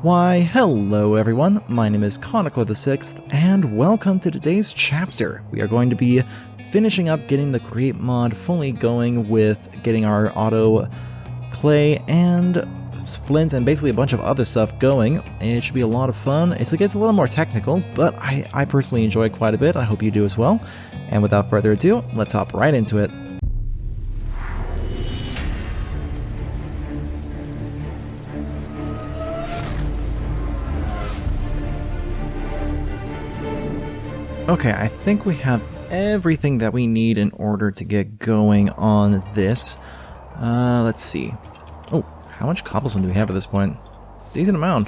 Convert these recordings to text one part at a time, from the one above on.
Why, hello everyone, my name is ChoniclerVI-6, and welcome to today's chapter. We are going to be finishing up getting the Create mod fully going with getting our auto clay and flint and basically a bunch of other stuff going. It should be a lot of fun. It gets a little more technical, but I personally enjoy it quite a bit. I hope you do as well. And without further ado, let's hop right into it. Okay, I think we have everything that we need in order to get going on this. Let's see. Oh, how much cobblestone do we have at this point? Decent amount.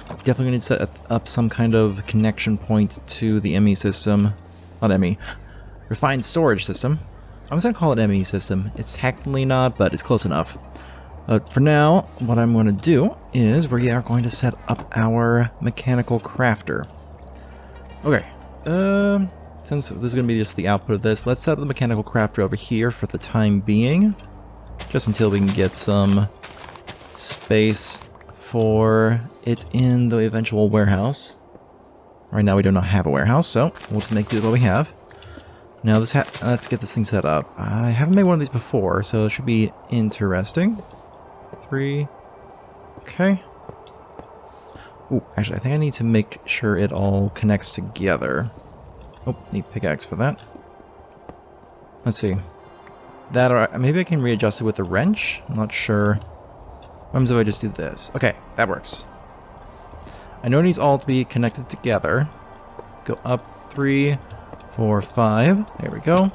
Definitely going to set up some kind of connection point to the ME system. Not ME. Refined storage system. I was going to call it ME system. It's technically not, but it's close enough. For now, what I'm going to do is we are going to set up our mechanical crafter. Okay. Since this is going to be just the output of this, let's set up the mechanical crafter over here for the time being. Just until we can get some space for it in the eventual warehouse. Right now we do not have a warehouse, so we'll just make do with what we have. Now let's get this thing set up. I haven't made one of these before, so it should be interesting. 3. Okay. Ooh, actually, I think I need to make sure it all connects together. Oh, need pickaxe for that. Let's see. That, or maybe I can readjust it with a wrench? I'm not sure. What happens if I just do this? Okay, that works. I know it needs all to be connected together. Go up 3, 4, 5. There we go.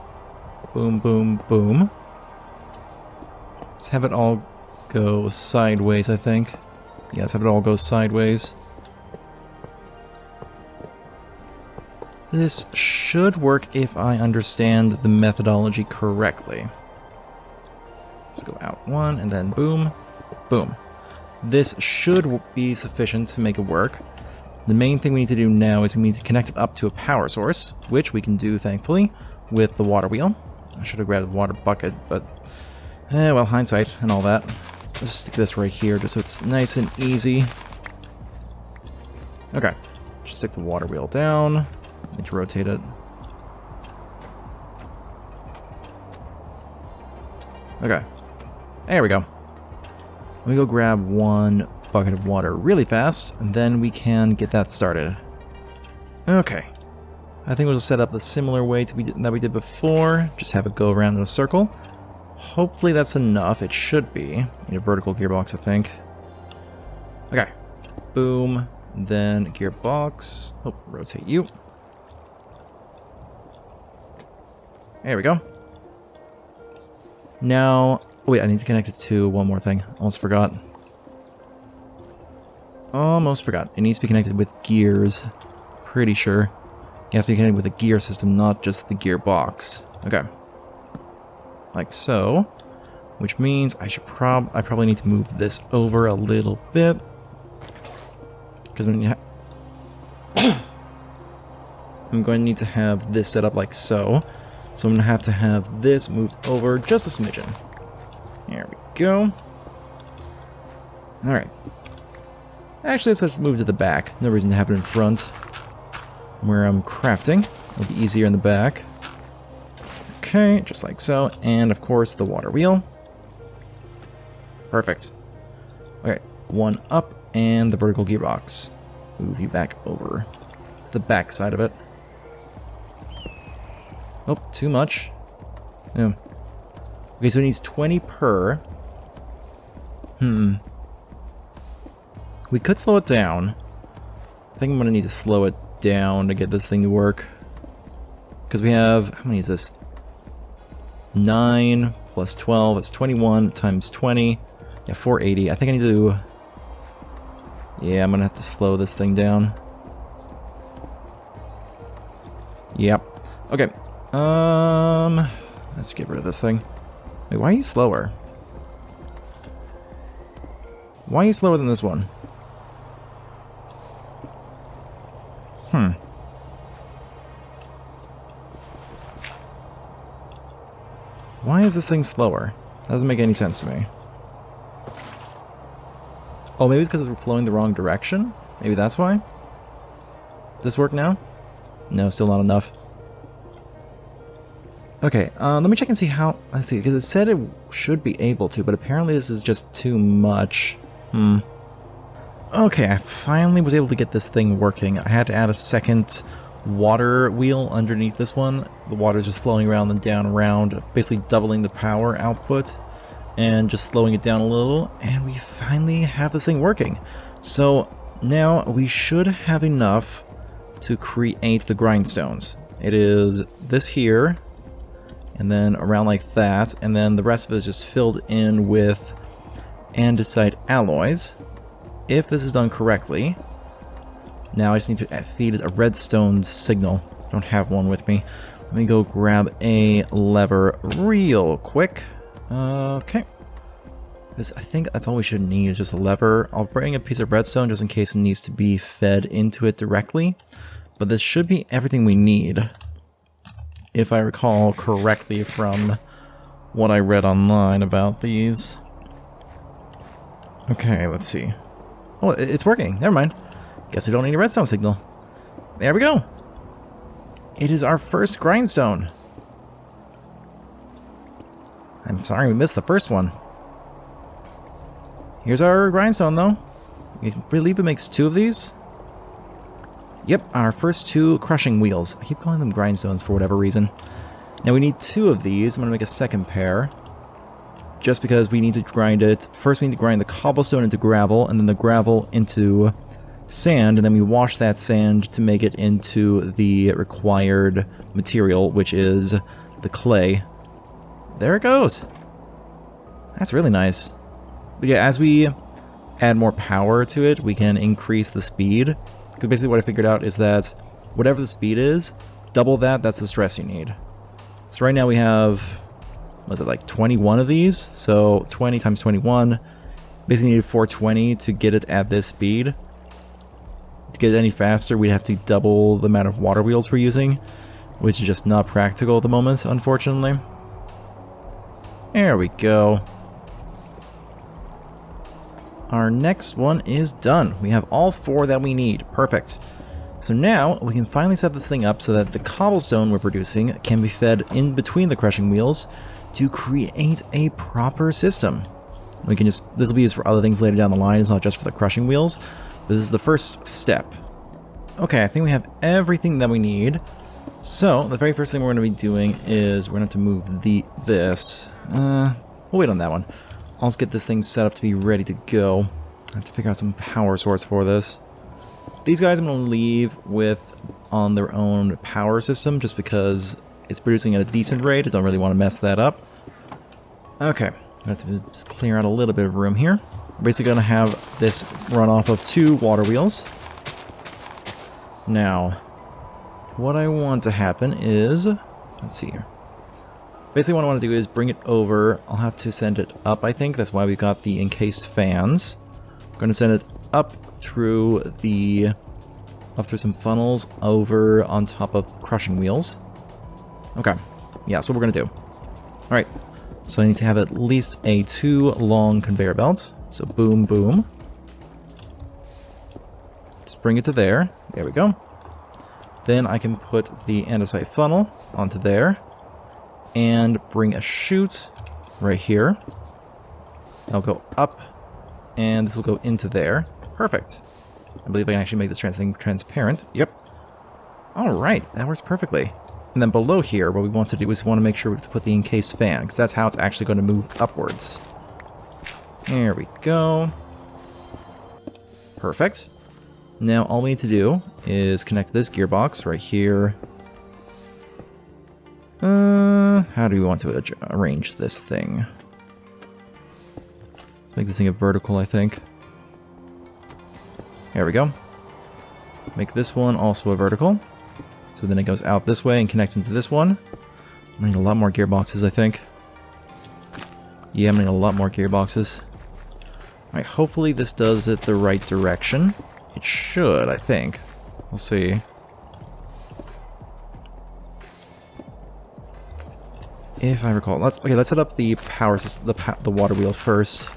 Boom, boom, boom. Let's have it all go sideways, I think. Yeah, let's have it all go sideways. This should work if I understand the methodology correctly. Let's go out 1 and then boom, boom. This should be sufficient to make it work. The main thing we need to do now is we need to connect it up to a power source, which we can do, thankfully, with the water wheel. I should have grabbed the water bucket, but well, hindsight and all that. Let's stick this right here just so it's nice and easy. Okay, just stick the water wheel down. Need to rotate it. Okay, there we go. Let me go grab one bucket of water really fast, and then we can get that started. Okay, I think we'll set up a similar way that we did before. Just have it go around in a circle. Hopefully that's enough. It should be. Need a vertical gearbox, I think. Okay. Boom. Then gearbox. Oh, rotate you. There we go. Now... Oh wait, I need to connect it to one more thing. Almost forgot. Almost forgot. It needs to be connected with gears. Pretty sure. It has to be connected with a gear system, not just the gearbox. Okay. Like so, which means I probably need to move this over a little bit, because I'm going to need to have this set up like so. So I'm going to have this moved over just a smidgen. There we go. All right. Actually, let's move to the back. No reason to have it in front, where I'm crafting. It'll be easier in the back. Okay, just like so, and of course the water wheel. Perfect. Okay, one up, and the vertical gearbox. Move you back over to the back side of it. Oh, too much. Yeah. Okay, so it needs 20 per. We could slow it down. I think I'm gonna need to slow it down to get this thing to work. Because we have, how many is this? 9 plus 12, it's 21 times 20. Yeah, 480. I think I need to... Yeah, I'm gonna have to slow this thing down. Yep. Okay. Let's get rid of this thing. Wait, why are you slower? Why are you slower than this one? Why is this thing slower? That doesn't make any sense to me. Oh, maybe it's because we're flowing the wrong direction? Maybe that's why? Does this work now? No, still not enough. Okay, let me check and see how... Let's see, because it said it should be able to, but apparently this is just too much. Okay, I finally was able to get this thing working. I had to add a second water wheel underneath this one. The water is just flowing around and down around, basically doubling the power output and just slowing it down a little, and we finally have this thing working. So now we should have enough to create the grindstones. It is this here, and then around like that, and then the rest of it is just filled in with andesite alloys. If this is done correctly, now I just need to feed it a redstone signal. I don't have one with me. Let me go grab a lever real quick. Okay. I think that's all we should need is just a lever. I'll bring a piece of redstone just in case it needs to be fed into it directly. But this should be everything we need, if I recall correctly from what I read online about these. Okay, let's see. Oh, it's working. Never mind. Guess we don't need a redstone signal. There we go. It is our first grindstone. I'm sorry we missed the first one. Here's our grindstone, though. I believe it makes 2 of these. Yep, our first 2 crushing wheels. I keep calling them grindstones for whatever reason. Now we need 2 of these. I'm going to make a second pair. Just because we need to grind it. First we need to grind the cobblestone into gravel, and then the gravel into sand, and then we wash that sand to make it into the required material, which is the clay. There it goes. That's really nice. But yeah, as we add more power to it, we can increase the speed. Because basically what I figured out is that whatever the speed is, double that, that's the stress you need. So right now we have, what is it, like 21 of these? So 20 times 21, basically needed 420 to get it at this speed. To get it any faster, we'd have to double the amount of water wheels we're using, which is just not practical at the moment, unfortunately. There we go. Our next one is done. We have all 4 that we need. Perfect. So now we can finally set this thing up so that the cobblestone we're producing can be fed in between the crushing wheels to create a proper system. We can just, this will be used for other things later down the line. It's not just for the crushing wheels, but this is the first step. Okay, I think we have everything that we need. So the very first thing we're going to be doing is we're going to have to move this. We'll wait on that one. I'll just get this thing set up to be ready to go. I have to figure out some power source for this. These guys I'm going to leave with on their own power system just because it's producing at a decent rate. I don't really want to mess that up. Okay, I have to just clear out a little bit of room here. We're basically going to have this run off of 2 water wheels. Now, what I want to happen is, let's see here. Basically what I want to do is bring it over. I'll have to send it up, I think. That's why we got the encased fans. I'm going to send it up through some funnels over on top of crushing wheels. Okay. Yeah, that's what we're going to do. Alright. So I need to have at least a 2 long conveyor belt. So boom, boom. Just bring it to there. There we go. Then I can put the andesite funnel onto there. And bring a chute right here. I'll go up, and this will go into there. Perfect. I believe I can actually make this thing transparent. Yep. Alright, that works perfectly. And then below here, what we want to do is we want to make sure we put the encased fan, because that's how it's actually going to move upwards. There we go. Perfect. Now all we need to do is connect this gearbox right here. How do we want to arrange this thing? Let's make this thing a vertical, I think. There we go. Make this one also a vertical. So then it goes out this way and connects into this one. I'm gonna need a lot more gearboxes, I think. Yeah, I'm gonna need a lot more gearboxes. Alright, hopefully this does it the right direction. It should, I think. We'll see. If I recall, let's set up the power system, the water wheel first.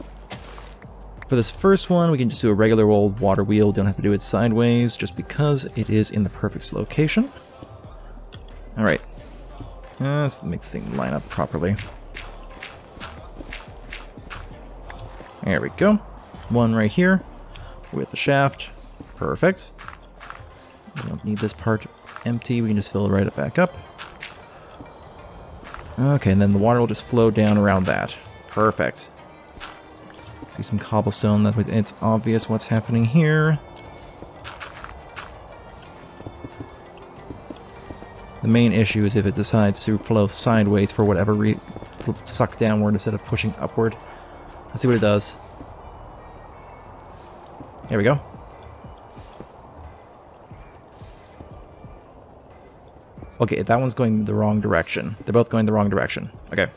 For this first one, we can just do a regular old water wheel. Don't have to do it sideways, just because it is in the perfect location. Alright. Let's make this thing line up properly. There we go. One right here with the shaft. Perfect. We don't need this part empty. We can just fill it right back up. Okay, and then the water will just flow down around that. Perfect. See some cobblestone. That way it's obvious what's happening here. The main issue is if it decides to flow sideways for whatever reason, suck downward instead of pushing upward. Let's see what it does. There we go. Okay, that one's going the wrong direction. They're both going the wrong direction. Okay,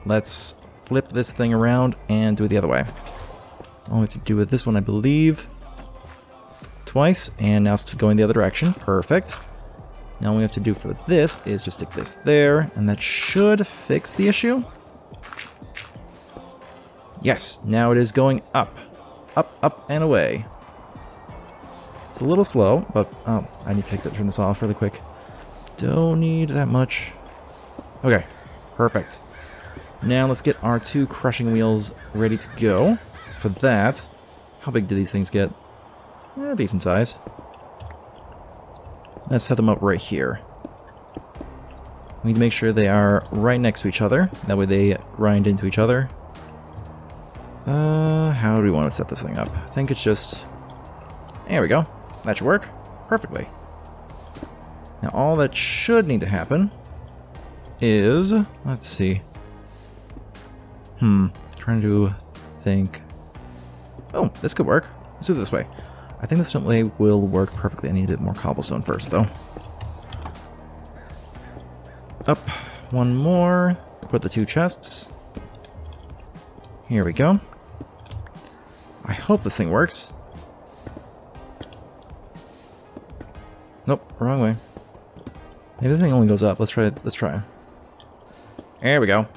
let's flip this thing around and do it the other way. All we have to do with this one, I believe, twice, and now it's going the other direction. Perfect. Now all we have to do for this is just stick this there, and that should fix the issue. Yes, now it is going up. Up, up, and away. It's a little slow, but... oh, I need to turn this off really quick. Don't need that much. Okay, perfect. Now let's get our 2 crushing wheels ready to go. For that, how big do these things get? Decent size. Let's set them up right here. We need to make sure they are right next to each other. That way they grind into each other. How do we want to set this thing up? I think it's just... there we go. That should work perfectly. Now all that should need to happen is... let's see. Trying to think... oh, this could work. Let's do it this way. I think this way will work perfectly. I need a bit more cobblestone first, though. Up. One more. Put the 2 chests. Here we go. I hope this thing works. Nope, wrong way. Maybe the thing only goes up. Let's try it. Let's try. There we go.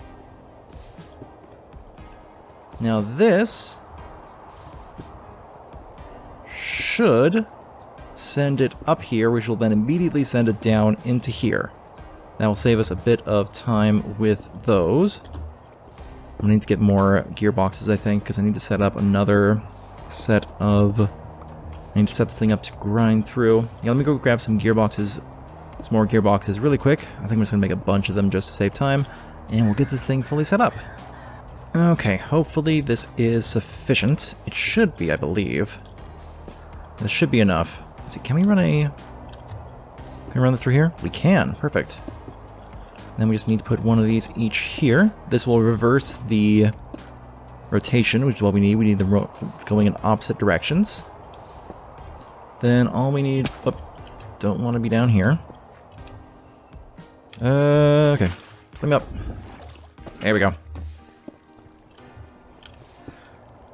Now this should send it up here, which will then immediately send it down into here. That will save us a bit of time with those. I need to get more gearboxes, I think, because I need to set up another set of... I need to set this thing up to grind through. Yeah, let me go grab some gearboxes, some more gearboxes really quick. I think I'm just going to make a bunch of them just to save time, and we'll get this thing fully set up. Okay, hopefully this is sufficient. It should be, I believe. This should be enough. Let's see, can we run this through here? We can. Perfect. Then we just need to put one of these each here. This will reverse the rotation, which is what we need. We need them going in opposite directions. Then all we need... oh, don't want to be down here. Okay. Sling up. There we go.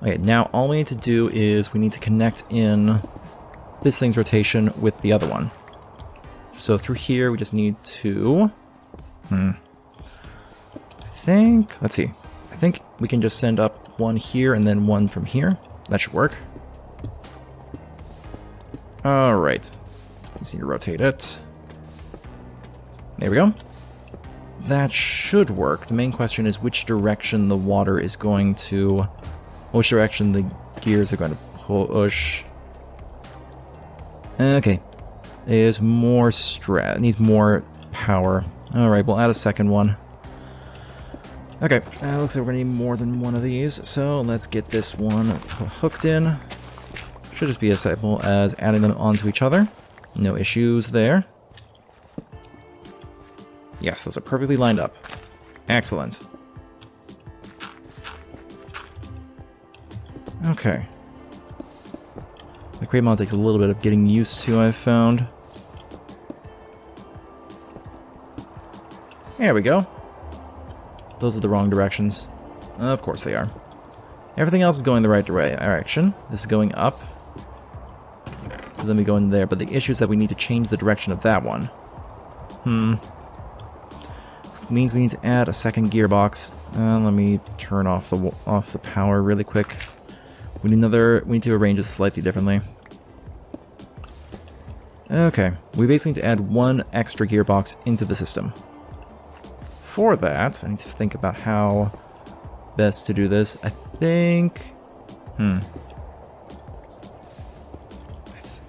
Okay, now all we need to do is we need to connect in this thing's rotation with the other one. So through here we just need to... I think... let's see. I think we can just send up one here and then one from here. That should work. Alright. Just need to rotate it. There we go. That should work. The main question is which direction the water is going to... which direction the gears are going to push. Okay. There's more it needs more power. Alright, we'll add a second one. Okay, looks like we're going to need more than one of these, so let's get this one hooked in. Should just be as simple as adding them onto each other. No issues there. Yes, those are perfectly lined up. Excellent. Okay. The crate mod takes a little bit of getting used to, I've found. There we go. Those are the wrong directions. Of course they are. Everything else is going the right direction. This is going up. So then we go in there, but the issue is that we need to change the direction of that one. It means we need to add a second gearbox. Let me turn off the power really quick. We need to arrange this slightly differently. Okay, we basically need to add one extra gearbox into the system. For that, I need to think about how best to do this. I think... I'm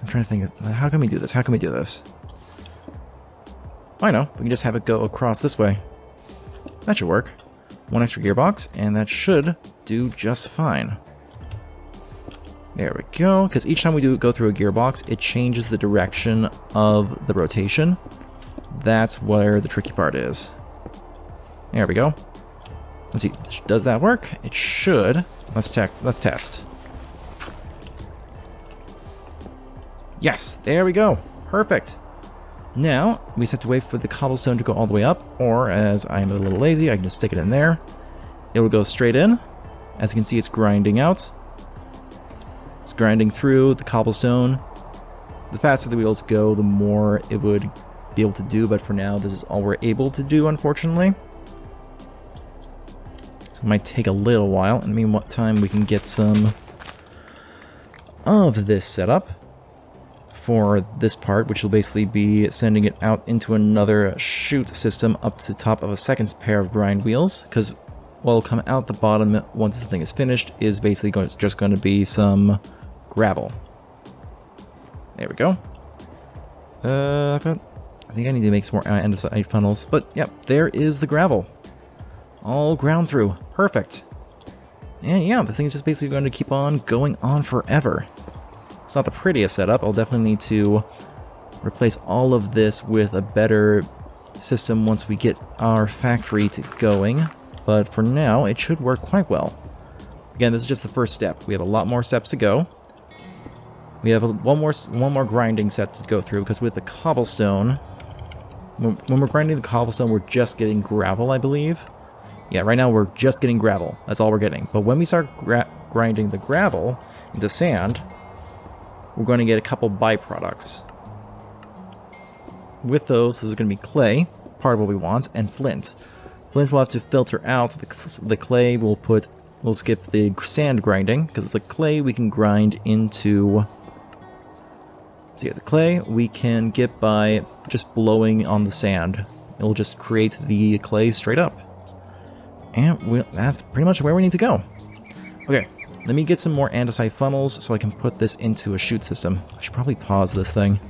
trying to think of... How can we do this? How can we do this? I know. We can just have it go across this way. That should work. One extra gearbox, and that should do just fine. There we go. Because each time we go through a gearbox, it changes the direction of the rotation. That's where the tricky part is. There we go. Let's see. Does that work? It should. Let's check. Let's test. Yes, there we go. Perfect. Now, we just have to wait for the cobblestone to go all the way up, or as I'm a little lazy, I can just stick it in there. It will go straight in. As you can see, it's grinding out. It's grinding through the cobblestone. The faster the wheels go, the more it would be able to do, but for now, this is all we're able to do, unfortunately. So it might take a little while, and in the meantime, we can get some of this set up for this part, which will basically be sending it out into another chute system up to the top of a second pair of grind wheels, because what will come out the bottom once this thing is finished is basically just going to be some gravel. There we go. I think I need to make some more andesite funnels, but yep, there is the gravel. All ground through. Perfect. And yeah, this thing is just basically going to keep on going on forever. It's not the prettiest setup. I'll definitely need to replace all of this with a better system once we get our factory going. But for now, it should work quite well. Again, this is just the first step. We have a lot more steps to go. We have one more grinding set to go through, because with the cobblestone, when we're grinding the cobblestone, we're just getting gravel, I believe. Yeah, right now we're just getting gravel. That's all we're getting. But when we start grinding the gravel into sand, we're going to get a couple byproducts. With those is going to be clay, part of what we want, and flint. Flint will have to filter out the clay. We'll skip the sand grinding, because it's like clay we can grind into... So yeah, the clay we can get by just blowing on the sand. It will just create the clay straight up. And that's pretty much where we need to go. Okay. Let me get some more andesite funnels so I can put this into a chute system. I should probably pause this thing.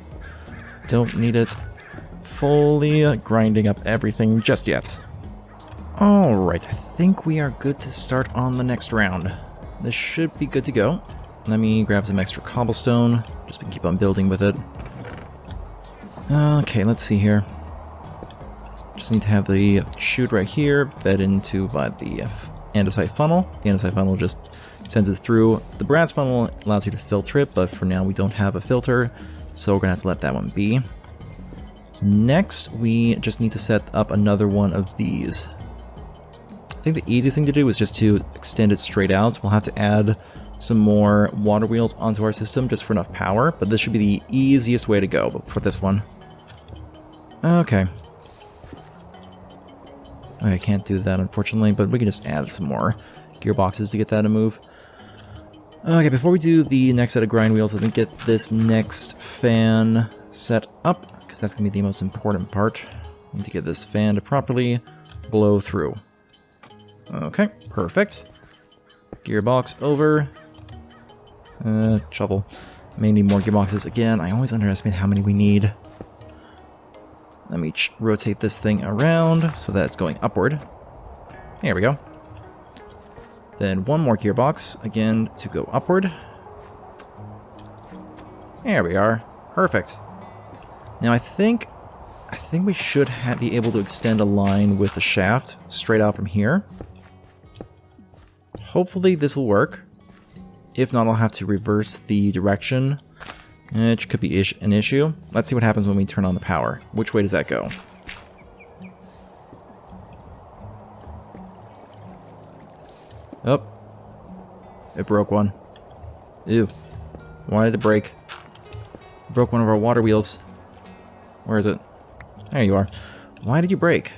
Don't need it fully grinding up everything just yet. Alright, I think we are good to start on the next round. This should be good to go. Let me grab some extra cobblestone, just to keep on building with it. Okay, let's see here. Just need to have the chute right here fed into by the andesite funnel. The andesite funnel just sends it through. The brass funnel allows you to filter it, but for now we don't have a filter, so we're going to have to let that one be. Next, we just need to set up another one of these. I think the easiest thing to do is just to extend it straight out. We'll have to add some more water wheels onto our system just for enough power, but this should be the easiest way to go for this one. Okay. I can't do that, unfortunately, but we can just add some more gearboxes to get that to move. Okay, before we do the next set of grind wheels, let me get this next fan set up, because that's going to be the most important part. I need to get this fan to properly blow through. Okay, perfect. Gearbox over. Shovel. May need more gearboxes again. I always underestimate how many we need. Let me rotate this thing around so that it's going upward. There we go. Then one more gearbox, again, to go upward. There we are. Perfect. Now I think we should be able to extend a line with the shaft straight out from here. Hopefully this will work. If not, I'll have to reverse the direction, which could be an issue. Let's see what happens when we turn on the power. Which way does that go? Oh. It broke one. Ew. Why did it break? It broke one of our water wheels. Where is it? There you are. Why did you break?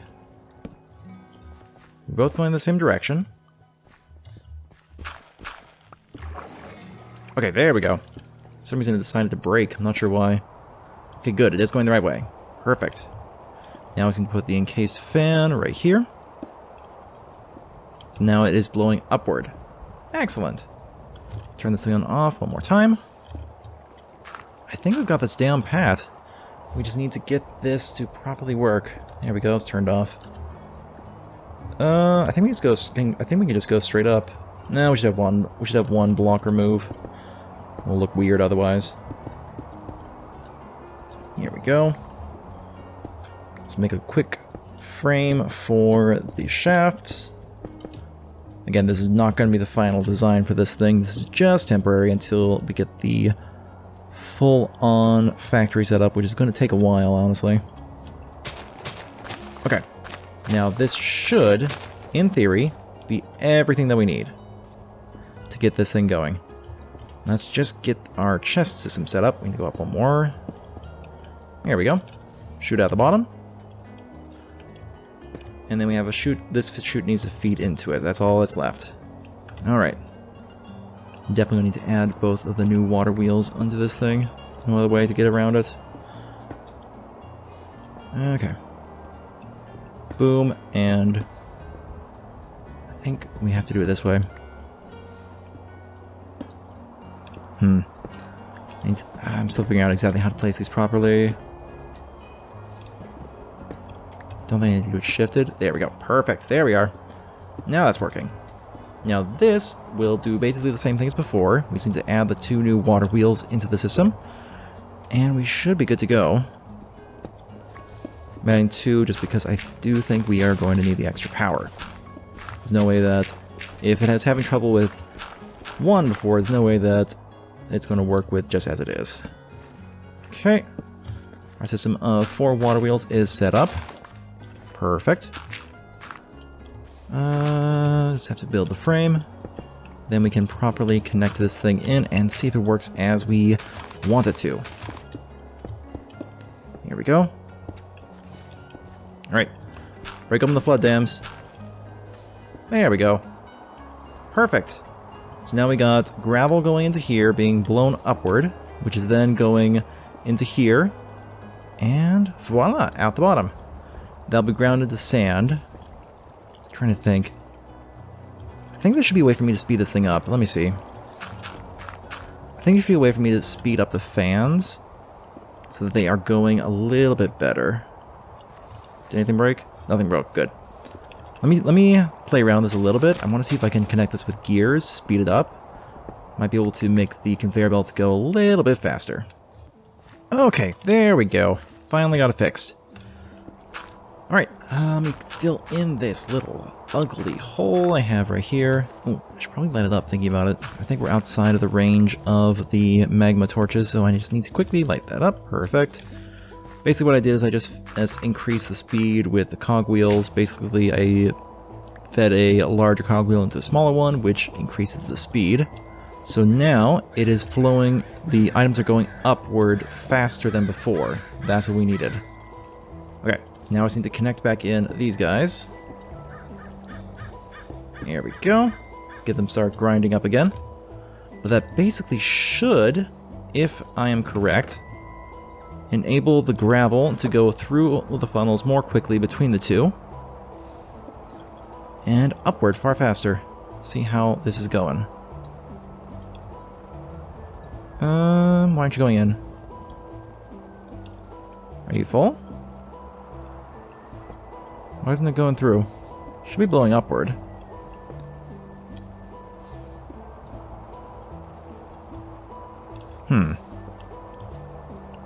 We're both going in the same direction. Okay, there we go. For some reason it decided to break. I'm not sure why. Okay, good. It is going the right way. Perfect. Now we can put the encased fan right here. So now it is blowing upward. Excellent. Turn this thing on off one more time. I think we've got this down pat. We just need to get this to properly work. There we go. It's turned off. I think we just go. I think we can just go straight up. No, we should have one. We should have one blocker move. It'll look weird otherwise. Here we go. Let's make a quick frame for the shafts. Again, this is not going to be the final design for this thing. This is just temporary until we get the full-on factory setup, which is going to take a while, honestly. Okay. Now, this should, in theory, be everything that we need to get this thing going. Let's just get our chest system set up. We need to go up one more. There we go. Shoot out the bottom. And then we have a chute. This chute needs to feed into it. That's all that's left. Alright. Definitely need to add both of the new water wheels onto this thing. No other way to get around it. Okay. Boom, and I think we have to do it this way. I'm still figuring out exactly how to place these properly. Don't think I need to do it shifted. There we go. Perfect. There we are. Now that's working. Now this will do basically the same thing as before. We just need to add the two new water wheels into the system. And we should be good to go. I'm adding two just because I do think we are going to need the extra power. There's no way that... If it is having trouble with one before, there's no way that it's going to work with just as it is. Okay. Our system of 4 water wheels is set up. Perfect. Just have to build the frame. Then we can properly connect this thing in and see if it works as we want it to. Here we go. Alright. Break open the flood dams. There we go. Perfect. So now we got gravel going into here, being blown upward, which is then going into here. And voila, out the bottom. That'll be ground into sand. I'm trying to think. I think there should be a way for me to speed this thing up. Let me see. I think there should be a way for me to speed up the fans so that they are going a little bit better. Did anything break? Nothing broke. Good. Let me play around this a little bit. I want to see if I can connect this with gears, speed it up. Might be able to make the conveyor belts go a little bit faster. Okay, there we go. Finally got it fixed. Alright, let me fill in this little ugly hole I have right here. Oh, I should probably light it up thinking about it. I think we're outside of the range of the magma torches, so I just need to quickly light that up. Perfect. Basically what I did is I just increased the speed with the cogwheels. Basically I fed a larger cogwheel into a smaller one, which increases the speed. So now it is flowing, the items are going upward faster than before. That's what we needed. Okay, now I just need to connect back in these guys. There we go. Get them start grinding up again. But that basically should, if I am correct, enable the gravel to go through the funnels more quickly between the two. And upward far faster. See how this is going. Why aren't you going in? Are you full? Why isn't it going through? Should be blowing upward.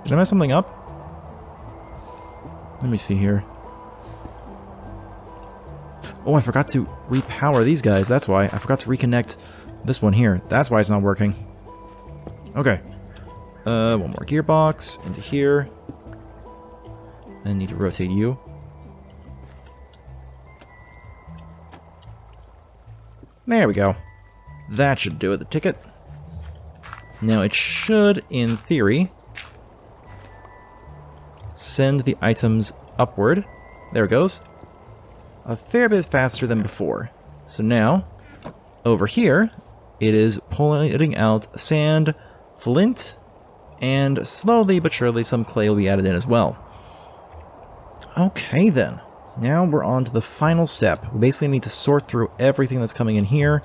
Did I mess something up? Let me see here. Oh, I forgot to repower these guys. That's why. I forgot to reconnect this one here. That's why it's not working. Okay. One more gearbox into here. I need to rotate you. There we go. That should do it, the ticket. Now it should, in theory, send the items upward. There it goes. A fair bit faster than before. So now, over here, it is pulling out sand, flint, and slowly but surely some clay will be added in as well. Okay then, now we're on to the final step. We basically need to sort through everything that's coming in here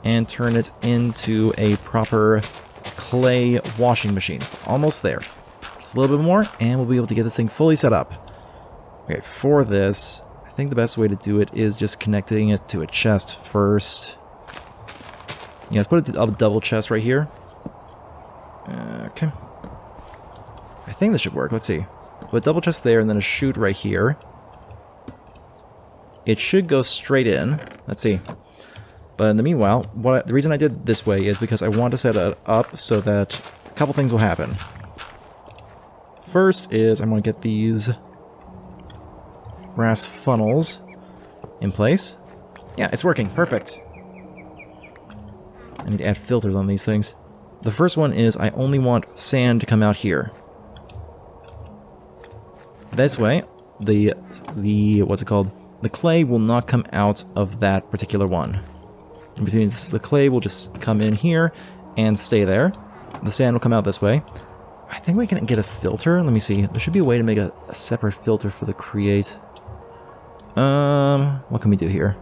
and turn it into a proper clay washing machine. Almost there. Just a little bit more and we'll be able to get this thing fully set up. Okay, for this, I think the best way to do it is just connecting it to a chest first. Yeah, let's put a double chest right here. Okay. I think this should work. Let's see. Put a double chest there and then a chute right here. It should go straight in. Let's see. But in the meanwhile, the reason I did it this way is because I want to set it up so that a couple things will happen. First is I'm going to get these brass funnels in place. Yeah, it's working. Perfect. I need to add filters on these things. The first one is I only want sand to come out here. This way, what's it called? The clay will not come out of that particular one. The clay will just come in here and stay there. The sand will come out this way. I think we can get a filter. Let me see. There should be a way to make a separate filter for the create. What can we do here?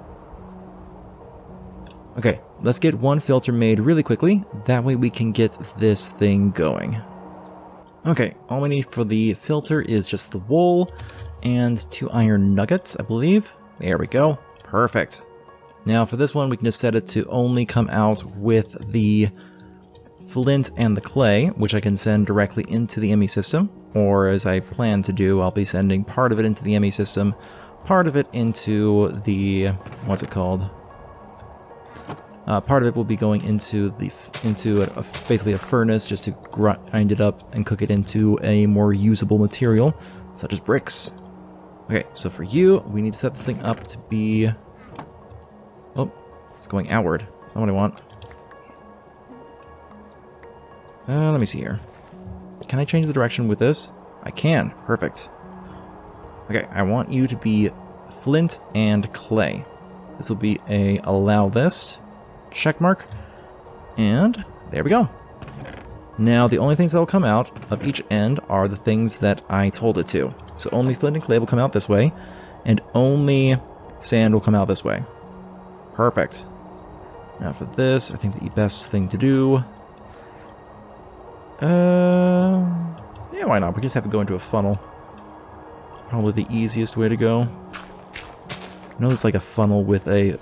Okay, let's get one filter made really quickly. That way we can get this thing going. Okay, all we need for the filter is just the wool and 2 iron nuggets, I believe. There we go. Perfect. Now for this one, we can just set it to only come out with the flint and the clay, which I can send directly into the ME system. Or as I plan to do, I'll be sending part of it into the ME system, part of it into the, what's it called? Part of it will be going into basically a furnace just to grind it up and cook it into a more usable material, such as bricks. Okay, so for you, we need to set this thing up to be... Oh, it's going outward. That's not what I want. Let me see here. Can I change the direction with this? I can. Perfect. Okay, I want you to be flint and clay. This will be a allow list. Check mark. And there we go. Now, the only things that will come out of each end are the things that I told it to. So only flint and clay will come out this way, and only sand will come out this way. Perfect. Now for this, I think the best thing to do... yeah, why not? We just have to go into a funnel. Probably the easiest way to go. I know it's like a funnel with a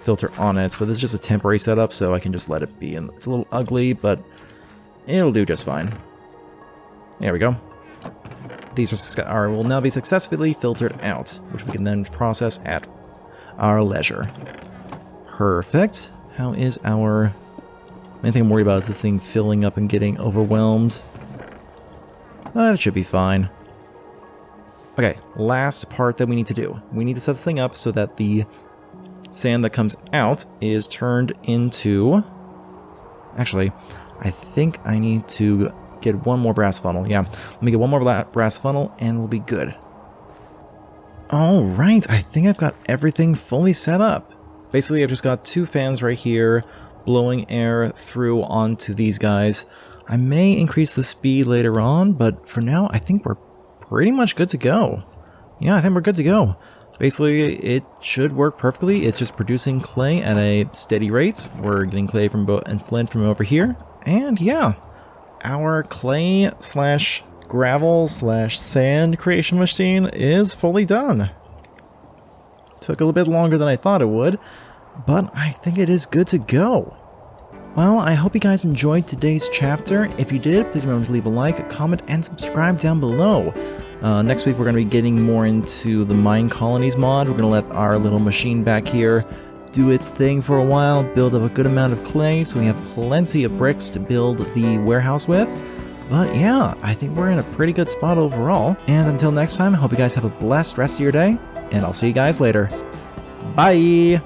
filter on it, but this is just a temporary setup, so I can just let it be. And it's a little ugly, but it'll do just fine. There we go. These will now be successfully filtered out, which we can then process at our leisure. Perfect. How is our... Main thing I'm worried about is this thing filling up and getting overwhelmed. It should be fine. Okay, last part that we need to do. We need to set this thing up so that the sand that comes out is turned into... Actually, I think I need to get one more brass funnel. Yeah, let me get one more brass funnel and we'll be good. Alright, I think I've got everything fully set up. Basically, I've just got 2 fans right here blowing air through onto these guys. I may increase the speed later on, but for now, I think we're pretty much good to go. Yeah, I think we're good to go. Basically, it should work perfectly. It's just producing clay at a steady rate. We're getting clay from and flint from over here. And yeah, our clay slash gravel slash sand creation machine is fully done. Took a little bit longer than I thought it would, but I think it is good to go. Well, I hope you guys enjoyed today's chapter. If you did, please remember to leave a like, comment, and subscribe down below. Next week we're going to be getting more into the Mine Colonies mod. We're going to let our little machine back here do its thing for a while, build up a good amount of clay so we have plenty of bricks to build the warehouse with. But yeah, I think we're in a pretty good spot overall. And until next time, I hope you guys have a blessed rest of your day, and I'll see you guys later. Bye!